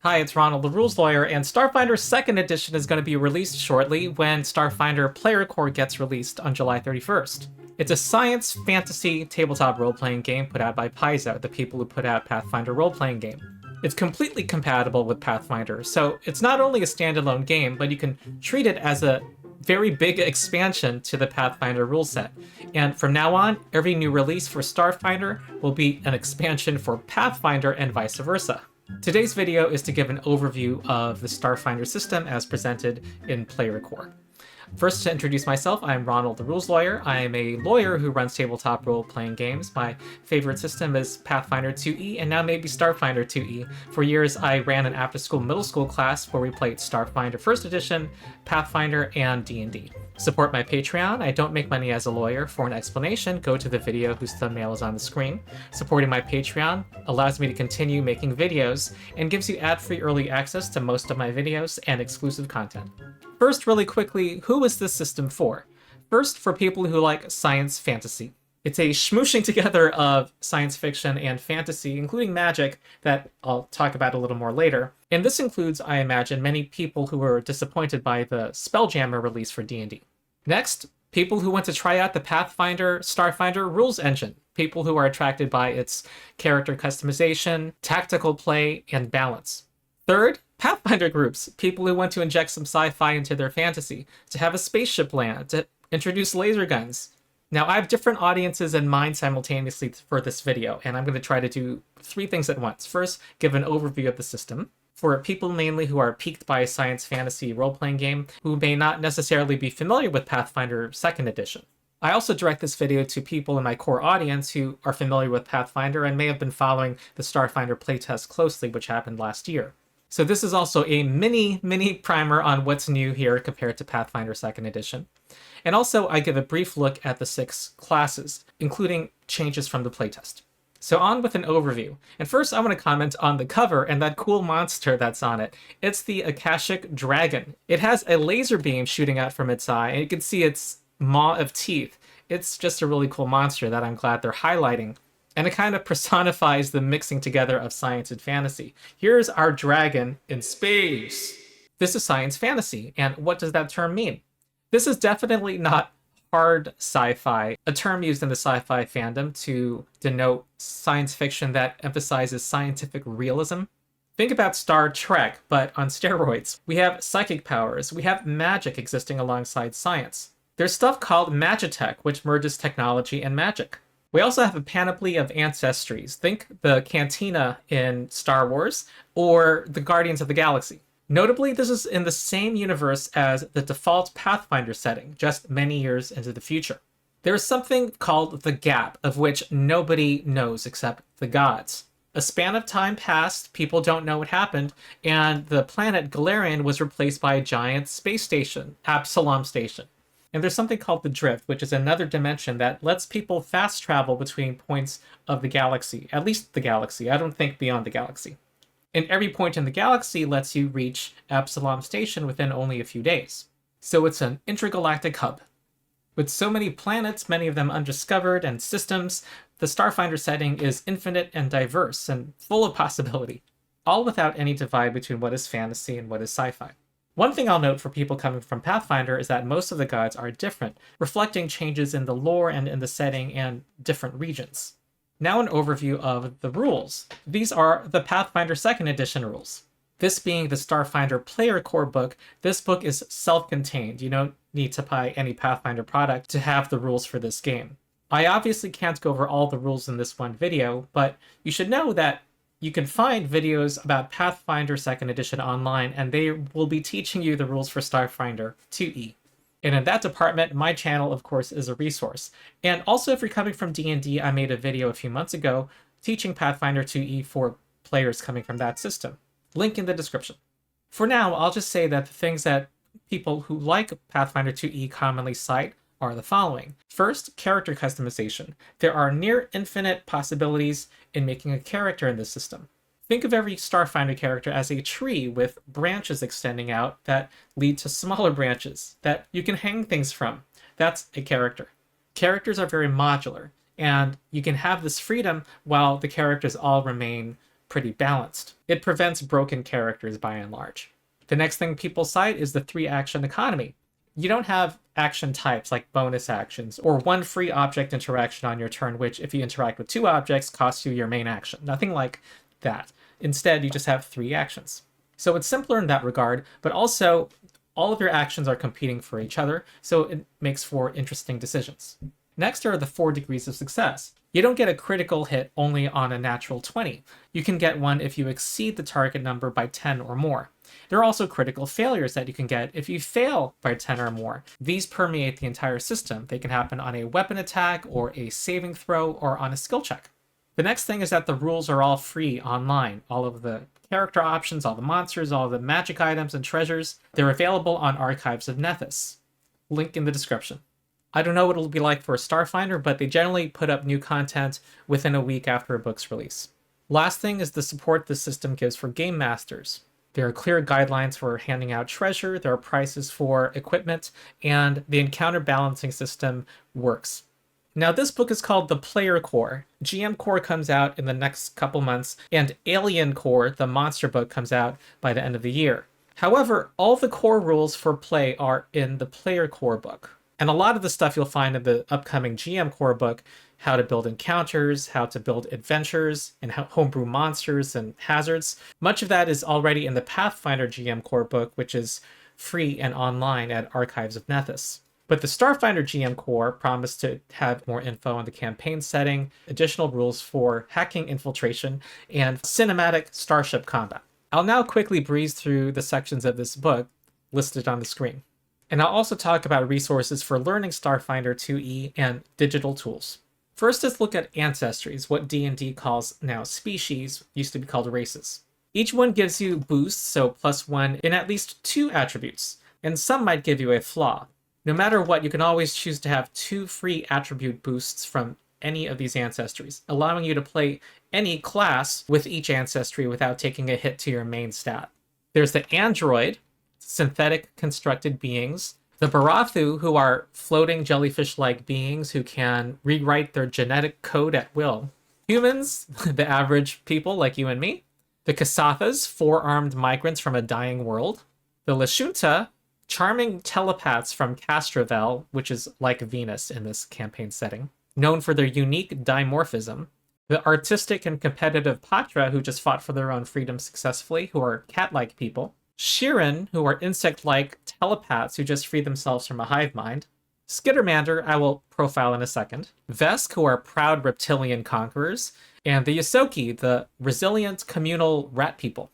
Hi, it's Ronald, the Rules Lawyer, and Starfinder 2nd Edition is going to be released shortly when Starfinder Player Core gets released on July 31st. It's a science fantasy tabletop role-playing game put out by Paizo, the people who put out Pathfinder role-playing game. It's completely compatible with Pathfinder, so it's not only a standalone game, but you can treat it as a very big expansion to the Pathfinder rule set. And from now on, every new release for Starfinder will be an expansion for Pathfinder and vice versa. Today's video is to give an overview of the Starfinder system as presented in Player Core. First, to introduce myself, I'm Ronald, the Rules Lawyer. I am a lawyer who runs tabletop role-playing games. My favorite system is Pathfinder 2e, and now maybe Starfinder 2e. For years, I ran an after-school middle school class where we played Starfinder 1st Edition, Pathfinder, and D&D. Support my Patreon. I don't make money as a lawyer. For an explanation, go to the video whose thumbnail is on the screen. Supporting my Patreon allows me to continue making videos and gives you ad-free early access to most of my videos and exclusive content. First, really quickly, who is this system for? First, for people who like science fantasy. It's a smooshing together of science fiction and fantasy, including magic, that I'll talk about a little more later. And this includes, I imagine, many people who were disappointed by the Spelljammer release for D&D. Next, people who want to try out the Pathfinder Starfinder rules engine. People who are attracted by its character customization, tactical play, and balance. Third, Pathfinder groups. People who want to inject some sci-fi into their fantasy, to have a spaceship land, to introduce laser guns. Now, I have different audiences in mind simultaneously for this video, and I'm going to try to do three things at once. First, give an overview of the system, for people mainly who are piqued by a science fantasy role-playing game, who may not necessarily be familiar with Pathfinder 2nd Edition. I also direct this video to people in my core audience who are familiar with Pathfinder and may have been following the Starfinder playtest closely, which happened last year. So this is also a mini primer on what's new here compared to Pathfinder 2nd Edition. And also, I give a brief look at the 6 classes, including changes from the playtest. So on with an overview. And first, I want to comment on the cover and that cool monster that's on it. It's the Akashic Dragon. It has a laser beam shooting out from its eye, and you can see its maw of teeth. It's just a really cool monster that I'm glad they're highlighting. And it kind of personifies the mixing together of science and fantasy. Here's our dragon in space. This is science fantasy, and what does that term mean? This is definitely not hard sci-fi, a term used in the sci-fi fandom to denote science fiction that emphasizes scientific realism. Think about Star Trek, but on steroids. We have psychic powers, we have magic existing alongside science. There's stuff called magitech, which merges technology and magic. We also have a panoply of ancestries. Think the Cantina in Star Wars, or the Guardians of the Galaxy. Notably, this is in the same universe as the default Pathfinder setting, just many years into the future. There's something called the Gap, of which nobody knows except the gods. A span of time passed, people don't know what happened, and the planet Galarian was replaced by a giant space station, Absalom Station. And there's something called the Drift, which is another dimension that lets people fast travel between points of the galaxy, at least the galaxy. I don't think beyond the galaxy. And every point in the galaxy lets you reach Absalom Station within only a few days. So it's an intergalactic hub. With so many planets, many of them undiscovered, and systems, the Starfinder setting is infinite and diverse and full of possibility, all without any divide between what is fantasy and what is sci-fi. One thing I'll note for people coming from Pathfinder is that most of the gods are different, reflecting changes in the lore and in the setting and different regions. Now an overview of the rules. These are the Pathfinder 2nd Edition rules. This being the Starfinder Player Core book, this book is self-contained. You don't need to buy any Pathfinder product to have the rules for this game. I obviously can't go over all the rules in this one video, but you should know that you can find videos about Pathfinder 2nd Edition online, and they will be teaching you the rules for Starfinder 2e. And in that department, my channel, of course, is a resource. And also, if you're coming from D&D, I made a video a few months ago teaching Pathfinder 2e for players coming from that system. Link in the description. For now, I'll just say that the things that people who like Pathfinder 2e commonly cite are the following. First, character customization. There are near infinite possibilities in making a character in this system. Think of every Starfinder character as a tree with branches extending out that lead to smaller branches that you can hang things from. That's a character. Characters are very modular, and you can have this freedom while the characters all remain pretty balanced. It prevents broken characters by and large. The next thing people cite is the 3-action economy. You don't have action types like bonus actions or one free object interaction on your turn, which if you interact with 2 objects costs you your main action. Nothing like that. Instead, you just have 3 actions. So it's simpler in that regard, but also all of your actions are competing for each other, so it makes for interesting decisions. Next are the 4 degrees of success. You don't get a critical hit only on a natural 20. You can get one if you exceed the target number by 10 or more. There are also critical failures that you can get if you fail by 10 or more. These permeate the entire system. They can happen on a weapon attack or a saving throw or on a skill check. The next thing is that the rules are all free online. All of the character options, all the monsters, all the magic items and treasures, they're available on Archives of Nethys. Link in the description. I don't know what it'll be like for Starfinder, but they generally put up new content within a week after a book's release. Last thing is the support the system gives for game masters. There are clear guidelines for handing out treasure, there are prices for equipment, and the encounter balancing system works. Now this book is called The Player Core. GM Core comes out in the next couple months, and Alien Core, the monster book, comes out by the end of the year. However, all the core rules for play are in the Player Core book. And a lot of the stuff you'll find in the upcoming GM Core book, how to build encounters, how to build adventures, and homebrew monsters and hazards, much of that is already in the Pathfinder GM Core book, which is free and online at Archives of Nethys. But the Starfinder GM Core promised to have more info on the campaign setting, additional rules for hacking infiltration, and cinematic starship combat. I'll now quickly breeze through the sections of this book listed on the screen. And I'll also talk about resources for learning Starfinder 2e and digital tools. First, let's look at Ancestries, what D&D calls now species, used to be called races. Each one gives you boosts, so +1 in at least 2 attributes, and some might give you a flaw. No matter what, you can always choose to have 2 free attribute boosts from any of these ancestries, allowing you to play any class with each ancestry without taking a hit to your main stat. There's the Android, synthetic constructed beings, the Barathu, who are floating jellyfish-like beings who can rewrite their genetic code at will, humans, the average people like you and me, the Kasathas, 4-armed migrants from a dying world, the Lashunta, charming telepaths from Castrovel, which is like Venus in this campaign setting, known for their unique dimorphism, the artistic and competitive Patra, who just fought for their own freedom successfully, who are cat-like people, Shirin, who are insect-like telepaths who just free themselves from a hive mind, Skittermander, I will profile in a second, Vesk, who are proud reptilian conquerors, and the Yosoki, the resilient communal rat people.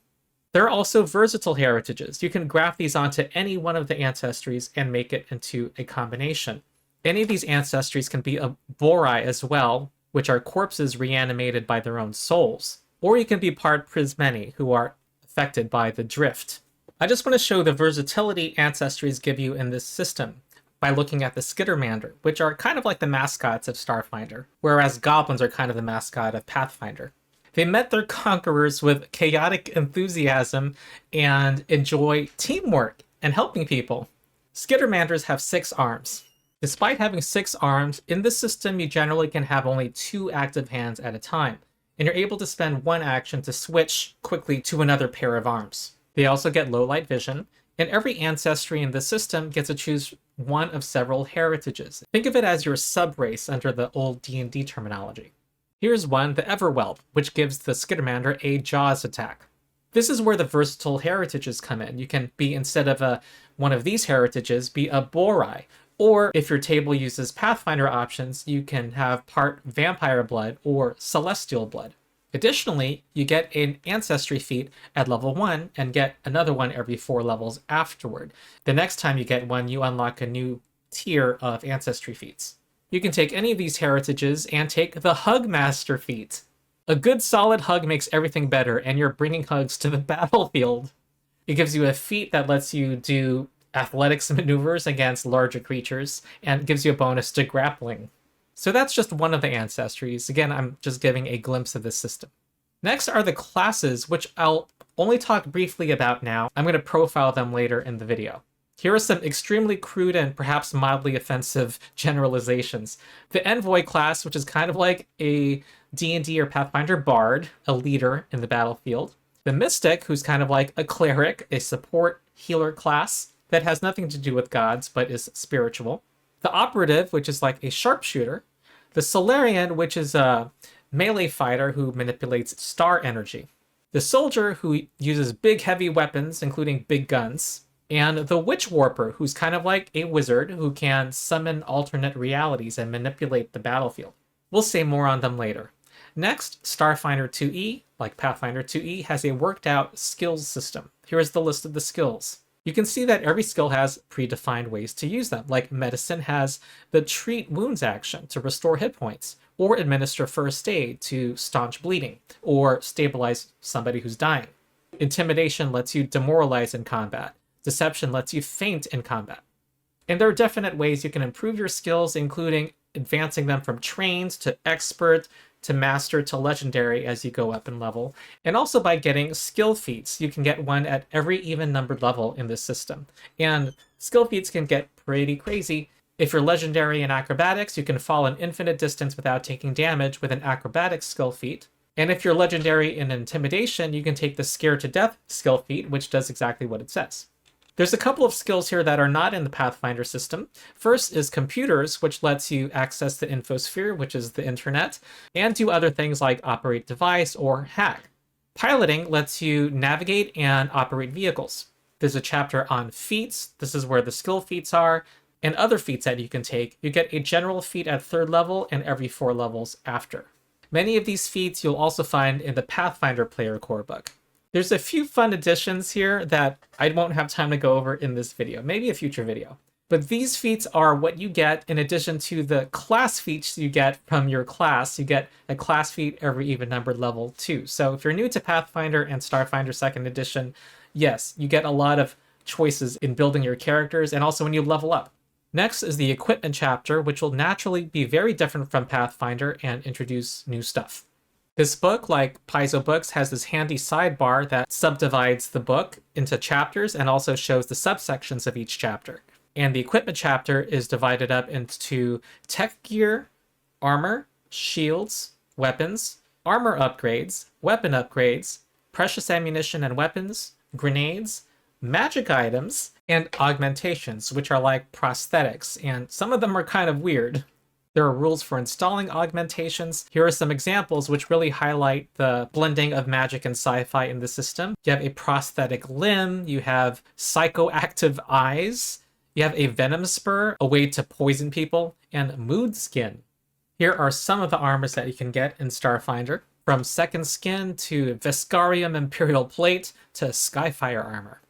There are also versatile heritages. You can graph these onto any one of the ancestries and make it into a combination. Any of these ancestries can be a Borai as well, which are corpses reanimated by their own souls. Or you can be part Prismeni, who are affected by the drift. I just want to show the versatility ancestries give you in this system by looking at the Skittermander, which are kind of like the mascots of Starfinder, whereas goblins are kind of the mascot of Pathfinder. They met their conquerors with chaotic enthusiasm and enjoy teamwork and helping people. Skittermanders have 6 arms. Despite having 6 arms, in this system you generally can have only 2 active hands at a time, and you're able to spend 1 action to switch quickly to another pair of arms. They also get low light vision, and every ancestry in the system gets to choose one of several heritages. Think of it as your sub-race under the old D&D terminology. Here's one, the Everwhelp, which gives the Skittermander a Jaws attack. This is where the versatile heritages come in. You can be, instead of one of these heritages, be a Borai. Or if your table uses Pathfinder options, you can have part vampire blood or celestial blood. Additionally, you get an ancestry feat at level 1 and get another one every 4 levels afterward. The next time you get one, you unlock a new tier of ancestry feats. You can take any of these heritages and take the Hug Master feat. A good solid hug makes everything better, and you're bringing hugs to the battlefield. It gives you a feat that lets you do athletics maneuvers against larger creatures, and gives you a bonus to grappling. So that's just one of the ancestries. Again, I'm just giving a glimpse of this system. Next are the classes, which I'll only talk briefly about now. I'm going to profile them later in the video. Here are some extremely crude and perhaps mildly offensive generalizations. The Envoy class, which is kind of like a D&D or Pathfinder bard, a leader in the battlefield. The Mystic, who's kind of like a cleric, a support healer class that has nothing to do with gods but is spiritual. The Operative, which is like a sharpshooter. The Solarian, which is a melee fighter who manipulates star energy. The Soldier, who uses big heavy weapons, including big guns. And the Witchwarper, who's kind of like a wizard who can summon alternate realities and manipulate the battlefield. We'll say more on them later. Next, Starfinder 2e, like Pathfinder 2e, has a worked out skills system. Here is the list of the skills. You can see that every skill has predefined ways to use them, like Medicine has the Treat Wounds action to restore hit points, or Administer First Aid to staunch bleeding, or stabilize somebody who's dying. Intimidation lets you demoralize in combat. Deception lets you feint in combat. And there are definite ways you can improve your skills, including advancing them from trained to expert to master to legendary as you go up in level, and also by getting skill feats. You can get one at every even numbered level in this system. And skill feats can get pretty crazy. If you're legendary in acrobatics, you can fall an infinite distance without taking damage with an acrobatics skill feat. And if you're legendary in intimidation, you can take the Scare to Death skill feat, which does exactly what it says. There's a couple of skills here that are not in the Pathfinder system. First is Computers, which lets you access the infosphere, which is the internet, and do other things like operate device or hack. Piloting lets you navigate and operate vehicles. There's a chapter on feats. This is where the skill feats are, and other feats that you can take. You get a general feat at 3rd level and every 4 levels after. Many of these feats you'll also find in the Pathfinder Player Core book. There's a few fun additions here that I won't have time to go over in this video, maybe a future video. But these feats are what you get in addition to the class feats you get from your class. You get a class feat every even numbered level too. So if you're new to Pathfinder and Starfinder 2nd edition, yes, you get a lot of choices in building your characters and also when you level up. Next is the equipment chapter, which will naturally be very different from Pathfinder and introduce new stuff. This book, like Paizo books, has this handy sidebar that subdivides the book into chapters and also shows the subsections of each chapter. And the equipment chapter is divided up into tech gear, armor, shields, weapons, armor upgrades, weapon upgrades, precious ammunition and weapons, grenades, magic items, and augmentations, which are like prosthetics, and some of them are kind of weird. There are rules for installing augmentations. Here are some examples which really highlight the blending of magic and sci-fi in the system. You have a prosthetic limb, you have psychoactive eyes, you have a venom spur, a way to poison people, and mood skin. Here are some of the armors that you can get in Starfinder, from second skin to Veskarium Imperial Plate to Skyfire armor.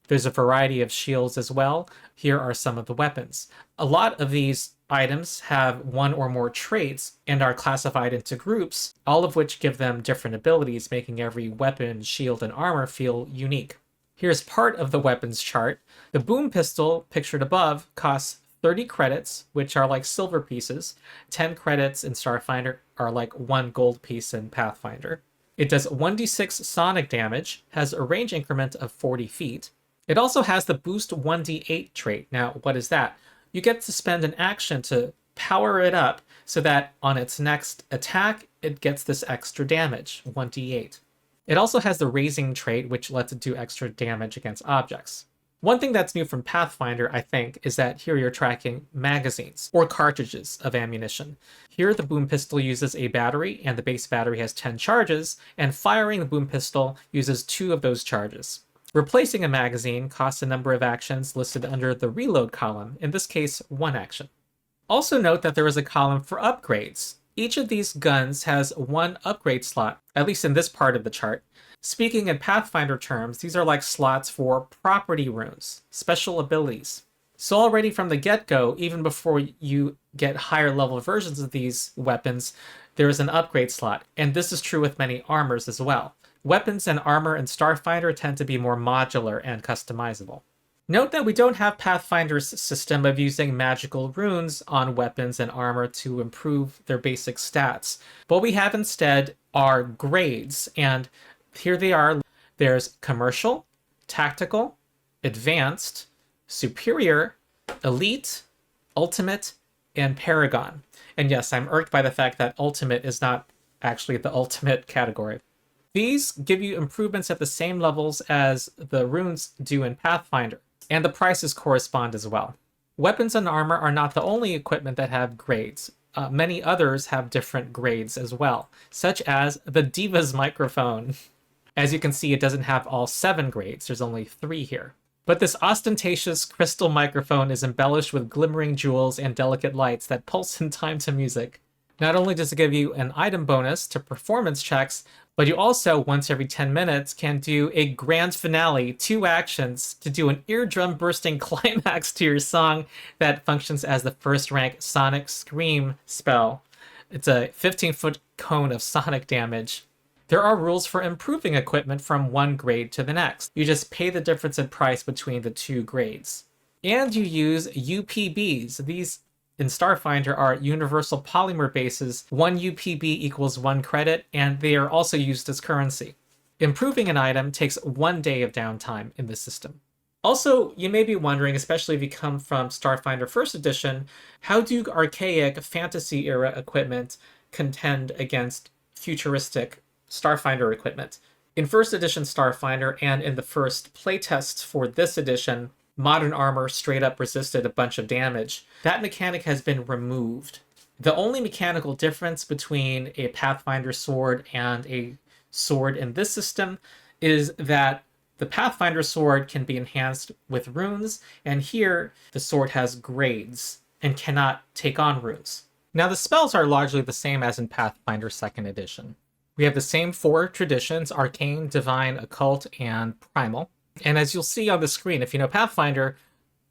There's a variety of shields as well. Here are some of the weapons. A lot of these items have one or more traits and are classified into groups, all of which give them different abilities, making every weapon, shield, and armor feel unique. Here's part of the weapons chart. The boom pistol, pictured above, costs 30 credits, which are like silver pieces. 10 credits in Starfinder are like 1 gold piece in Pathfinder. It does 1d6 sonic damage, has a range increment of 40 feet. It also has the boost 1d8 trait. Now, what is that? You get to spend an action to power it up so that on its next attack, it gets this extra damage, 1d8. It also has the raising trait, which lets it do extra damage against objects. One thing that's new from Pathfinder, I think, is that here you're tracking magazines, or cartridges of ammunition. Here the boom pistol uses a battery, and the base battery has 10 charges, and firing the boom pistol uses 2 of those charges. Replacing a magazine costs a number of actions listed under the reload column, in this case, 1 action. Also note that there is a column for upgrades. Each of these guns has 1 upgrade slot, at least in this part of the chart. Speaking in Pathfinder terms, these are like slots for property runes, special abilities. So already from the get-go, even before you get higher level versions of these weapons, there is an upgrade slot, and this is true with many armors as well. Weapons and armor in Starfinder tend to be more modular and customizable. Note that we don't have Pathfinder's system of using magical runes on weapons and armor to improve their basic stats. What we have instead are grades, and here they are. There's commercial, tactical, advanced, Superior, Elite, Ultimate, and Paragon. And yes, I'm irked by the fact that Ultimate is not actually the ultimate category. These give you improvements at the same levels as the runes do in Pathfinder, and the prices correspond as well. Weapons and armor are not the only equipment that have grades. Many others have different grades as well, such as the Diva's microphone. As you can see, it doesn't have all 7 grades, there's only 3 here. But this ostentatious crystal microphone is embellished with glimmering jewels and delicate lights that pulse in time to music. Not only does it give you an item bonus to performance checks, but you also, once every 10 minutes, can do a grand finale, 2 actions, to do an eardrum-bursting climax to your song that functions as the first rank Sonic Scream spell. It's a 15-foot cone of sonic damage. There are rules for improving equipment from one grade to the next. You just pay the difference in price between the 2 grades. And you use UPBs. These in Starfinder are universal polymer bases. 1 UPB equals 1 credit, and they are also used as currency. Improving an item takes 1 day of downtime in the system. Also, you may be wondering, especially if you come from Starfinder 1st Edition, how do archaic fantasy-era equipment contend against futuristic Starfinder equipment? In 1st Edition Starfinder and in the first playtests for this edition, modern armor straight up resisted a bunch of damage. That mechanic has been removed. The only mechanical difference between a Pathfinder sword and a sword in this system is that the Pathfinder sword can be enhanced with runes, and here the sword has grades and cannot take on runes. Now the spells are largely the same as in Pathfinder 2nd Edition. We have the same 4 traditions: Arcane, Divine, Occult, and Primal. And as you'll see on the screen, if you know Pathfinder,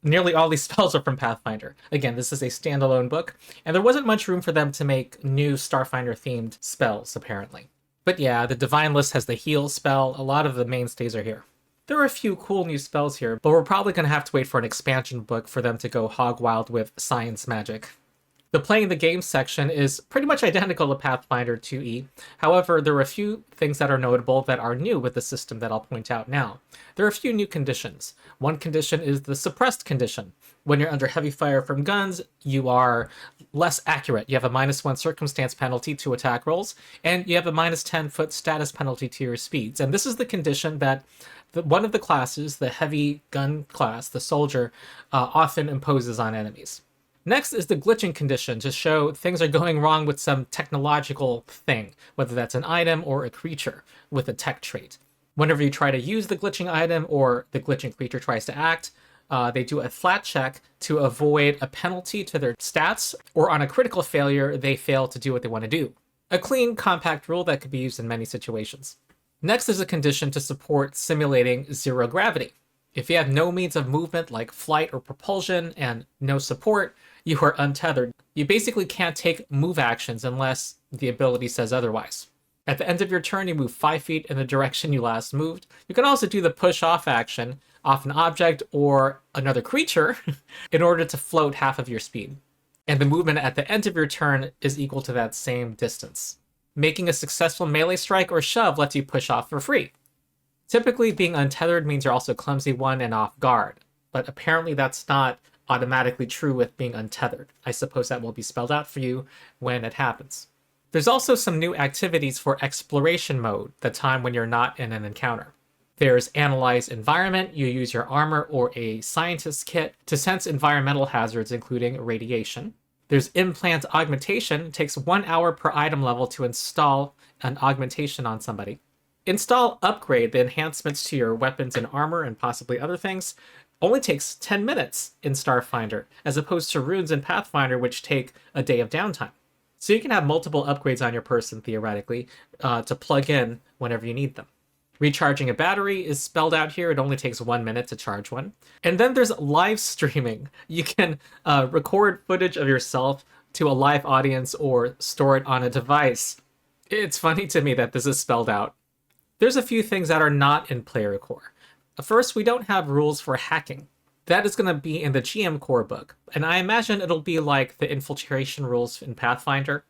nearly all these spells are from Pathfinder. Again, this is a standalone book, and there wasn't much room for them to make new Starfinder-themed spells, apparently. But yeah, the Divine list has the heal spell. A lot of the mainstays are here. There are a few cool new spells here, but we're probably going to have to wait for an expansion book for them to go hog wild with science magic. The playing the game section is pretty much identical to Pathfinder 2e. However, there are a few things that are notable that are new with the system that I'll point out now. There are a few new conditions. One condition is the suppressed condition. When you're under heavy fire from guns, you are less accurate. You have a -1 circumstance penalty to attack rolls, and you have a -10 foot status penalty to your speeds. And this is the condition that one of the classes, the heavy gun class, the soldier, often imposes on enemies. Next is the glitching condition, to show things are going wrong with some technological thing, whether that's an item or a creature with a tech trait. Whenever you try to use the glitching item or the glitching creature tries to act, they do a flat check to avoid a penalty to their stats, or on a critical failure, they fail to do what they want to do. A clean, compact rule that could be used in many situations. Next is a condition to support simulating zero gravity. If you have no means of movement like flight or propulsion and no support, you are untethered. You basically can't take move actions unless the ability says otherwise. At the end of your turn, you move 5 feet in the direction you last moved. You can also do the push-off action off an object or another creature in order to float half of your speed. And the movement at the end of your turn is equal to that same distance. Making a successful melee strike or shove lets you push off for free. Typically, being untethered means you're also clumsy one and off guard, but apparently that's not automatically true with being untethered. I suppose that will be spelled out for you when it happens. There's also some new activities for exploration mode, the time when you're not in an encounter. There's Analyze Environment. You use your armor or a scientist kit to sense environmental hazards, including radiation. There's Implant Augmentation. It takes 1 hour per item level to install an augmentation on somebody. Install Upgrade, the enhancements to your weapons and armor and possibly other things, only takes 10 minutes in Starfinder, as opposed to runes in Pathfinder, which take a day of downtime. So you can have multiple upgrades on your person, theoretically, to plug in whenever you need them. Recharging a battery is spelled out here. It only takes 1 minute to charge one. And then there's live streaming. You can record footage of yourself to a live audience or store it on a device. It's funny to me that this is spelled out. There's a few things that are not in Player Core. First, we don't have rules for hacking. That is going to be in the GM Core book, and I imagine it'll be like the infiltration rules in Pathfinder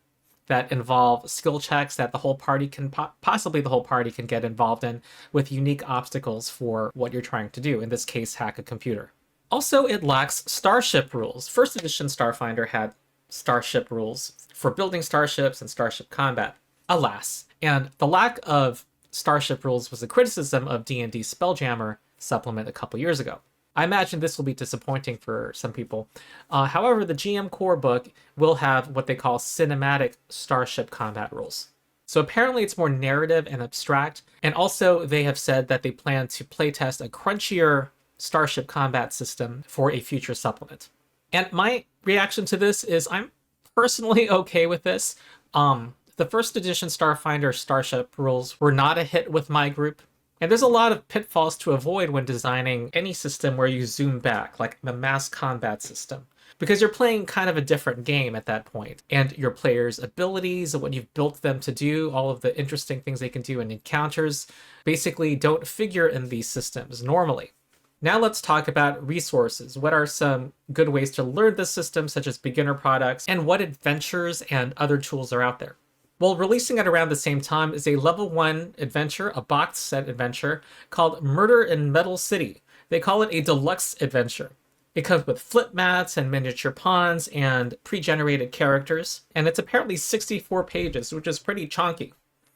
that involve skill checks that the whole party can, possibly the whole party can get involved in, with unique obstacles for what you're trying to do, in this case, hack a computer. Also, it lacks starship rules. First edition Starfinder had starship rules for building starships and starship combat. Alas, and the lack of starship rules was a criticism of D&D Spelljammer supplement a couple years ago. I imagine this will be disappointing for some people. However, the GM core book will have what they call cinematic starship combat rules. So apparently it's more narrative and abstract, and also they have said that they plan to playtest a crunchier starship combat system for a future supplement. And my reaction to this is I'm personally okay with this. The first edition Starfinder starship rules were not a hit with my group. And there's a lot of pitfalls to avoid when designing any system where you zoom back, like the mass combat system. Because you're playing kind of a different game at that point, and your players' abilities and what you've built them to do, all of the interesting things they can do in encounters, basically don't figure in these systems normally. Now let's talk about resources. What are some good ways to learn this system, such as beginner products, and what adventures and other tools are out there? Well, releasing at around the same time is a level 1 adventure, a box set adventure, called Murder in Metal City. They call it a deluxe adventure. It comes with flip mats and miniature pawns and pre-generated characters, and it's apparently 64 pages, which is pretty chunky.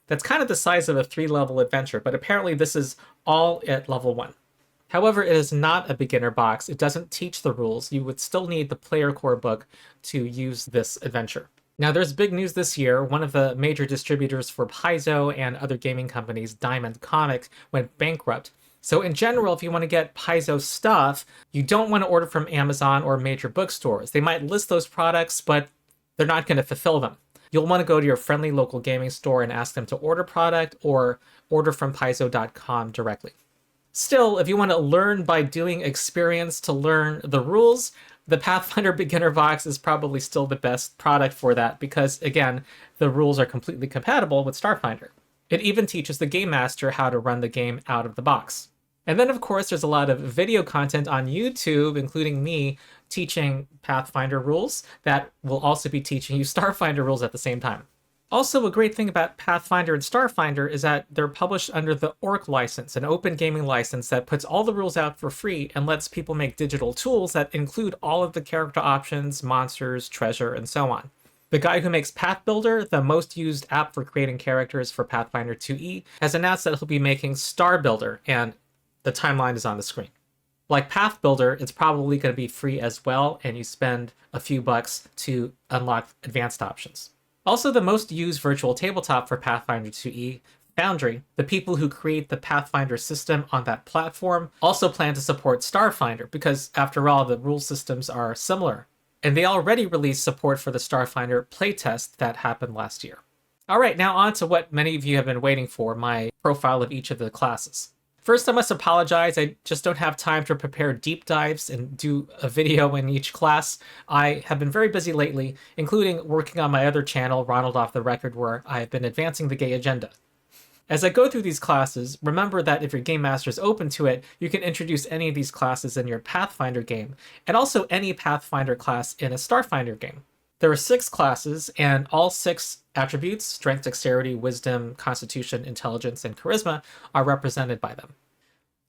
That's kind of the size of a 3-level adventure, but apparently this is all at level 1. However, it is not a beginner box. It doesn't teach the rules. You would still need the player core book to use this adventure. Now, there's big news this year. One of the major distributors for Paizo and other gaming companies, Diamond Comics, went bankrupt. So in general, if you want to get Paizo stuff, you don't want to order from Amazon or major bookstores. They might list those products, but they're not going to fulfill them. You'll want to go to your friendly local gaming store and ask them to order product or order from Paizo.com directly. Still, if you want to learn by doing experience to learn the rules, the Pathfinder Beginner Box is probably still the best product for that because, again, the rules are completely compatible with Starfinder. It even teaches the Game Master how to run the game out of the box. And then, of course, there's a lot of video content on YouTube, including me, teaching Pathfinder rules that will also be teaching you Starfinder rules at the same time. Also, a great thing about Pathfinder and Starfinder is that they're published under the ORC license, an open gaming license that puts all the rules out for free and lets people make digital tools that include all of the character options, monsters, treasure, and so on. The guy who makes Path Builder, the most used app for creating characters for Pathfinder 2e, has announced that he'll be making Star Builder, and the timeline is on the screen. Like Path Builder, it's probably going to be free as well, and you spend a few bucks to unlock advanced options. Also, the most used virtual tabletop for Pathfinder 2e, Foundry, the people who create the Pathfinder system on that platform, also plan to support Starfinder because, after all, the rule systems are similar. And they already released support for the Starfinder playtest that happened last year. Alright, now on to what many of you have been waiting for, my profile of each of the classes. First, I must apologize. I just don't have time to prepare deep dives and do a video in each class. I have been very busy lately, including working on my other channel, Ronald Off the Record, where I have been advancing the gay agenda. As I go through these classes, remember that if your Game Master is open to it, you can introduce any of these classes in your Pathfinder game, and also any Pathfinder class in a Starfinder game. There are 6 classes, and all 6 attributes, strength, dexterity, wisdom, constitution, intelligence, and charisma, are represented by them.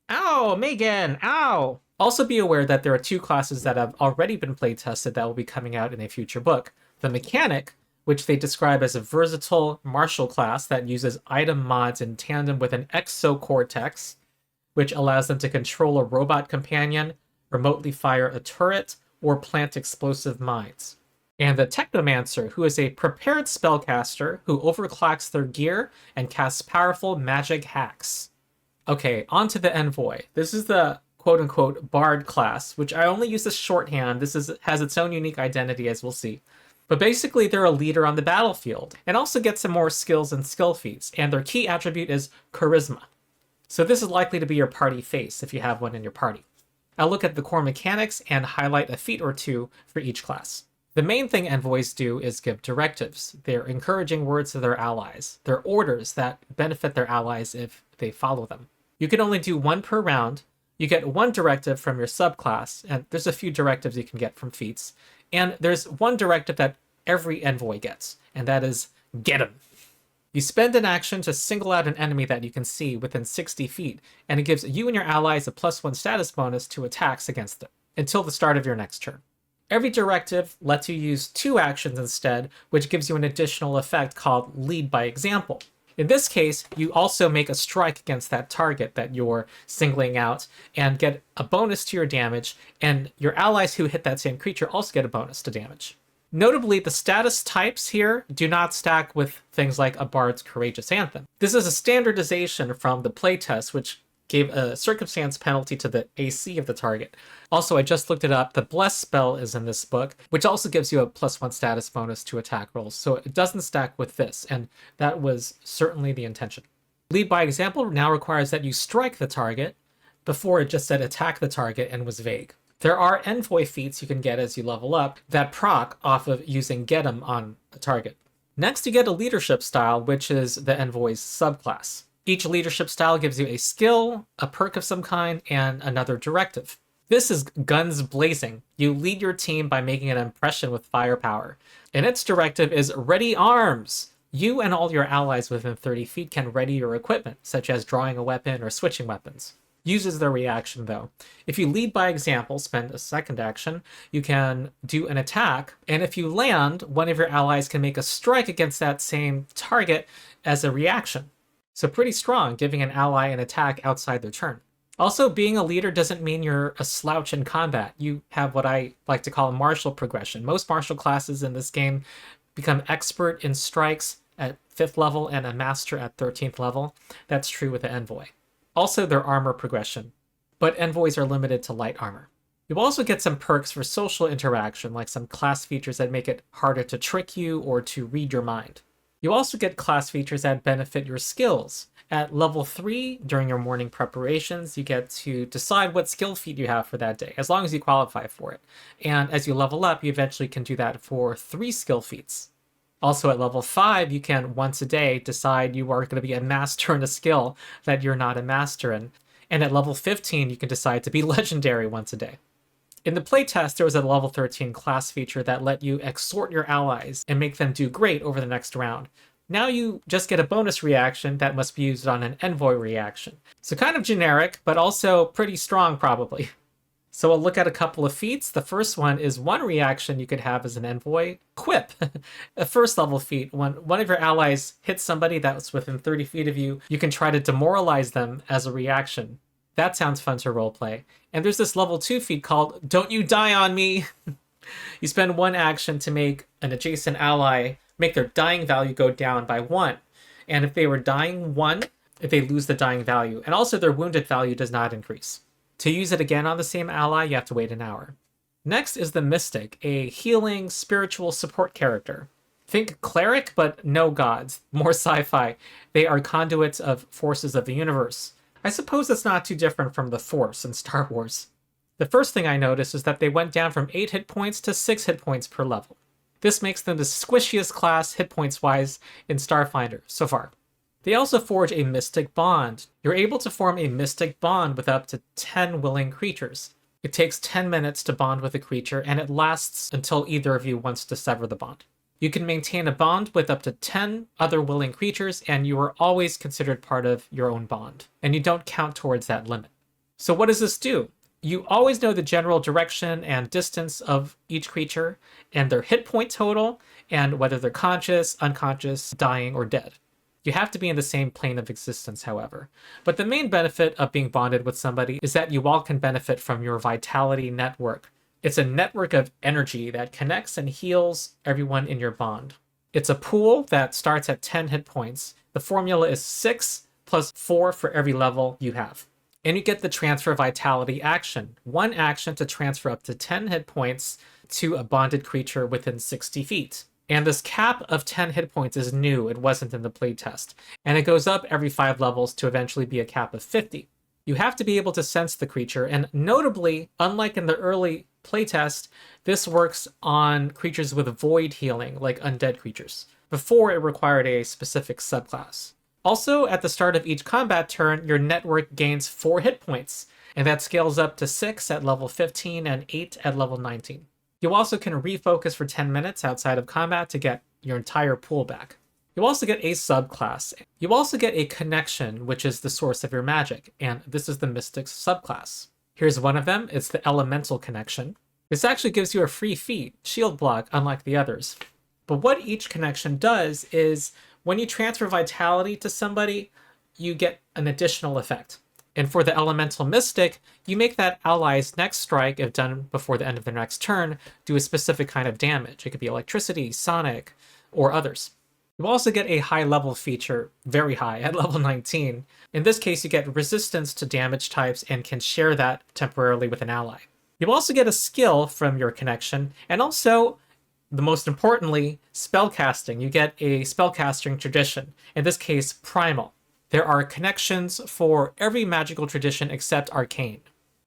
Ow, Megan, ow! Also be aware that there are 2 classes that have already been playtested that will be coming out in a future book. The Mechanic, which they describe as a versatile martial class that uses item mods in tandem with an exocortex, which allows them to control a robot companion, remotely fire a turret, or plant explosive mines. And the Technomancer, who is a prepared spellcaster who overclocks their gear and casts powerful magic hacks. Okay, on to the Envoy. This is the quote-unquote Bard class, which I only use as shorthand. This has its own unique identity, as we'll see. But basically, they're a leader on the battlefield, and also get some more skills and skill feats, and their key attribute is Charisma. So this is likely to be your party face, if you have one in your party. I'll look at the core mechanics and highlight a feat or 2 for each class. The main thing envoys do is give directives. They're encouraging words to their allies. They're orders that benefit their allies if they follow them. You can only do 1 per round. You get 1 directive from your subclass, and there's a few directives you can get from feats. And there's 1 directive that every envoy gets, and that is, get him. You spend an action to single out an enemy that you can see within 60 feet, and it gives you and your allies a +1 status bonus to attacks against them. until the start of your next turn. Every directive lets you use 2 actions instead, which gives you an additional effect called Lead by Example. In this case, you also make a strike against that target that you're singling out and get a bonus to your damage, and your allies who hit that same creature also get a bonus to damage. Notably, the status types here do not stack with things like a Bard's Courageous Anthem. This is a standardization from the playtest, which gave a circumstance penalty to the AC of the target. Also, I just looked it up. The Bless spell is in this book, which also gives you a +1 status bonus to attack rolls, so it doesn't stack with this, and that was certainly the intention. Lead by Example now requires that you strike the target. Before, it just said attack the target and was vague. There are Envoy feats you can get as you level up that proc off of using Get 'em on a target. Next, you get a Leadership style, which is the Envoy's subclass. Each leadership style gives you a skill, a perk of some kind, and another directive. This is guns blazing. You lead your team by making an impression with firepower. And its directive is Ready Arms! You and all your allies within 30 feet can ready your equipment, such as drawing a weapon or switching weapons. Uses their reaction though. If you lead by example, spend a second action, you can do an attack, and if you land, one of your allies can make a strike against that same target as a reaction. So pretty strong, giving an ally an attack outside their turn. Also, being a leader doesn't mean you're a slouch in combat. You have what I like to call a martial progression. Most martial classes in this game become expert in strikes at 5th level and a master at 13th level. That's true with the Envoy. Also, their armor progression, but Envoys are limited to light armor. You also get some perks for social interaction, like some class features that make it harder to trick you or to read your mind. You also get class features that benefit your skills. At level 3, during your morning preparations, you get to decide what skill feat you have for that day, as long as you qualify for it. And as you level up, you eventually can do that for 3 skill feats. Also at level 5, you can once a day decide you are going to be a master in a skill that you're not a master in. And at level 15, you can decide to be legendary once a day. In the playtest, there was a level 13 class feature that let you exhort your allies and make them do great over the next round. Now you just get a bonus reaction that must be used on an Envoy reaction. So kind of generic, but also pretty strong probably. So we'll look at a couple of feats. The first one is one reaction you could have as an Envoy, Quip. A first level feat. When one of your allies hits somebody that's within 30 feet of you, you can try to demoralize them as a reaction. That sounds fun to roleplay. And there's this level 2 feat called Don't You Die on Me! You spend one action to make an adjacent ally make their dying value go down by 1. And if they were dying 1, if they lose the dying value. And also their wounded value does not increase. To use it again on the same ally, you have to wait an hour. Next is the Mystic, a healing, spiritual support character. Think cleric, but no gods. More sci-fi. They are conduits of forces of the universe. I suppose it's not too different from the Force in Star Wars. The first thing I noticed is that they went down from 8 hit points to 6 hit points per level. This makes them the squishiest class hit points wise in Starfinder so far. They also forge a Mystic Bond. You're able to form a Mystic Bond with up to 10 willing creatures. It takes 10 minutes to bond with a creature, and it lasts until either of you wants to sever the bond. You can maintain a bond with up to 10 other willing creatures, and you are always considered part of your own bond, and you don't count towards that limit. So what does this do? You always know the general direction and distance of each creature, and their hit point total, and whether they're conscious, unconscious, dying, or dead. You have to be in the same plane of existence, however. But the main benefit of being bonded with somebody is that you all can benefit from your vitality network. It's a network of energy that connects and heals everyone in your bond. It's a pool that starts at 10 hit points. The formula is 6 plus 4 for every level you have. And you get the transfer vitality action. One action to transfer up to 10 hit points to a bonded creature within 60 feet. And this cap of 10 hit points is new. It wasn't in the playtest. And it goes up every 5 levels to eventually be a cap of 50. You have to be able to sense the creature, and notably, unlike in the early playtest, this works on creatures with void healing, like undead creatures. Before, it required a specific subclass. Also, at the start of each combat turn, your network gains 4 hit points, and that scales up to 6 at level 15 and 8 at level 19. You also can refocus for 10 minutes outside of combat to get your entire pool back. You also get a subclass. You also get a connection, which is the source of your magic, and this is the Mystic's subclass. Here's one of them. It's the Elemental connection. This actually gives you a free feat, shield block, unlike the others. But what each connection does is when you transfer vitality to somebody, you get an additional effect. And for the Elemental Mystic, you make that ally's next strike, if done before the end of their next turn, do a specific kind of damage. It could be electricity, sonic, or others. You also get a high level feature, very high, at level 19. In this case, you get resistance to damage types and can share that temporarily with an ally. You also get a skill from your connection, and also, the most importantly, spellcasting. You get a spellcasting tradition, in this case, Primal. There are connections for every magical tradition except Arcane.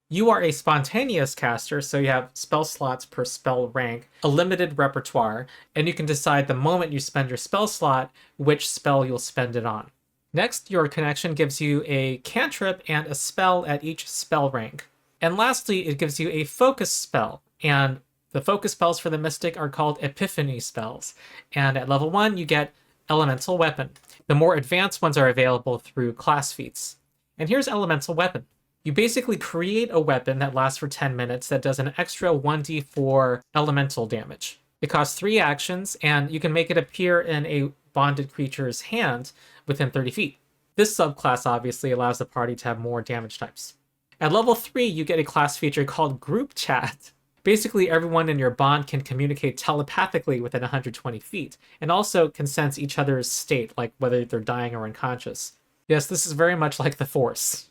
You are a spontaneous caster, so you have spell slots per spell rank, a limited repertoire, and you can decide the moment you spend your spell slot which spell you'll spend it on. Next, your connection gives you a cantrip and a spell at each spell rank. And lastly, it gives you a focus spell, and the focus spells for the Mystic are called Epiphany spells. And at level 1, you get Elemental Weapon. The more advanced ones are available through class feats. And here's Elemental Weapon. You basically create a weapon that lasts for 10 minutes that does an extra 1d4 elemental damage. It costs 3 actions, and you can make it appear in a bonded creature's hand within 30 feet. This subclass obviously allows the party to have more damage types. At level 3, you get a class feature called Group Chat. Basically, everyone in your bond can communicate telepathically within 120 feet, and also can sense each other's state, like whether they're dying or unconscious. Yes, this is very much like the Force.